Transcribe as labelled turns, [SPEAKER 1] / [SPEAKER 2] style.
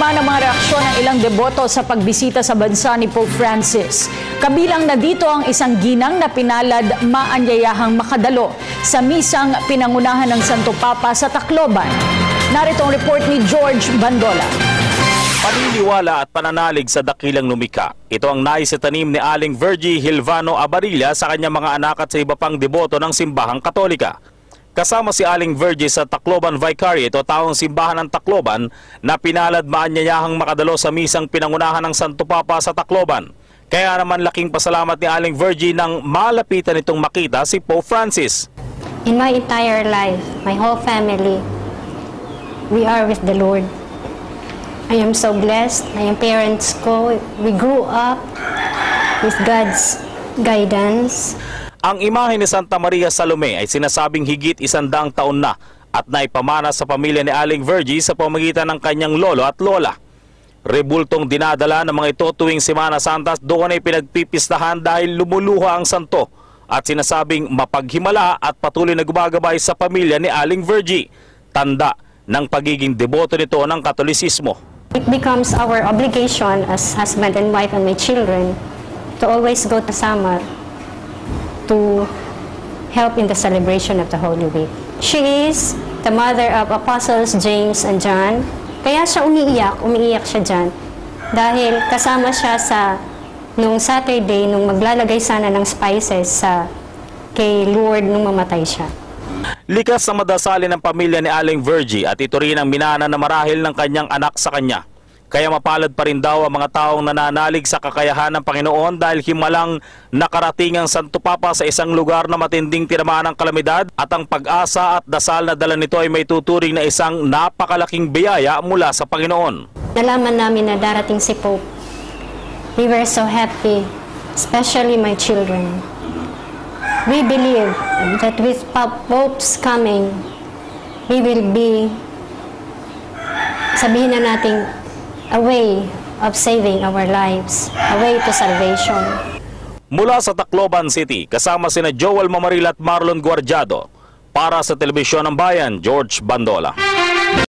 [SPEAKER 1] naman ang mga reaksyon ng ilang deboto sa pagbisita sa bansa ni Pope Francis. Kabilang na dito ang isang ginang na pinalad maanyayahang makadalo sa misang pinangunahan ng Santo Papa sa Tacloban. Narito ang report ni George Bandola.
[SPEAKER 2] Paniniwala at pananalig sa dakilang lumikha. Ito ang naisitanim ni Aling Virgie Hilvano Abarilla sa kanyang mga anak at sa iba pang deboto ng simbahang Katolika. Kasama si Aling Virgie sa Tacloban Vicariate o taong simbahan ng Tacloban na pinalad maanyayahang makadalo sa misang pinangunahan ng Santo Papa sa Tacloban. Kaya naman laking pasalamat ni Aling Virgie nang malapitan itong makita si Pope Francis.
[SPEAKER 3] In my entire life, my whole family, we are with the Lord. I am so blessed. My parents ko, we grew up with God's guidance.
[SPEAKER 2] Ang imahe ni Santa Maria Salome ay sinasabing higit 100 taon na at naipamana sa pamilya ni Aling Virgie sa pamamagitan ng kanyang lolo at lola. Rebultong dinadala ng mga ito tuwing Semana Santa, doon ay pinagpipistahan dahil lumuluha ang santo at sinasabing mapaghimala at patuloy na gumagabay sa pamilya ni Aling Virgie. Tanda ng pagiging deboto nito ng Katolisismo.
[SPEAKER 3] It becomes our obligation as husband and wife and my children to always go to Samar to help in the celebration of the Holy Week. She is the mother of Apostles James and John. Kaya siya umiiyak siya dyan. Dahil kasama siya sa nung Saturday, nung maglalagay sana ng spices kay Lord nung mamatay siya.
[SPEAKER 2] Likas na madasalin ng pamilya ni Aling Virgie at ito rin ang minana na marahil ng kanyang anak sa kanya. Kaya mapalad pa rin daw ang mga taong nananalig sa kakayahan ng Panginoon dahil himalang nakarating ang Santo Papa sa isang lugar na matinding tinamaan ng kalamidad at ang pag-asa at dasal na dala nito ay may tuturing na isang napakalaking biyaya mula sa Panginoon.
[SPEAKER 3] Nalaman namin na darating si Pope. We were so happy, especially my children. We believe that with Pope's coming, we will be, sabihin na natin, a way of saving our lives, a way to salvation.
[SPEAKER 2] Mula sa Tacloban City, kasama sina Joel Mamaril at Marlon Guardiado. Para sa Telebisyon ng Bayan, George Bandola.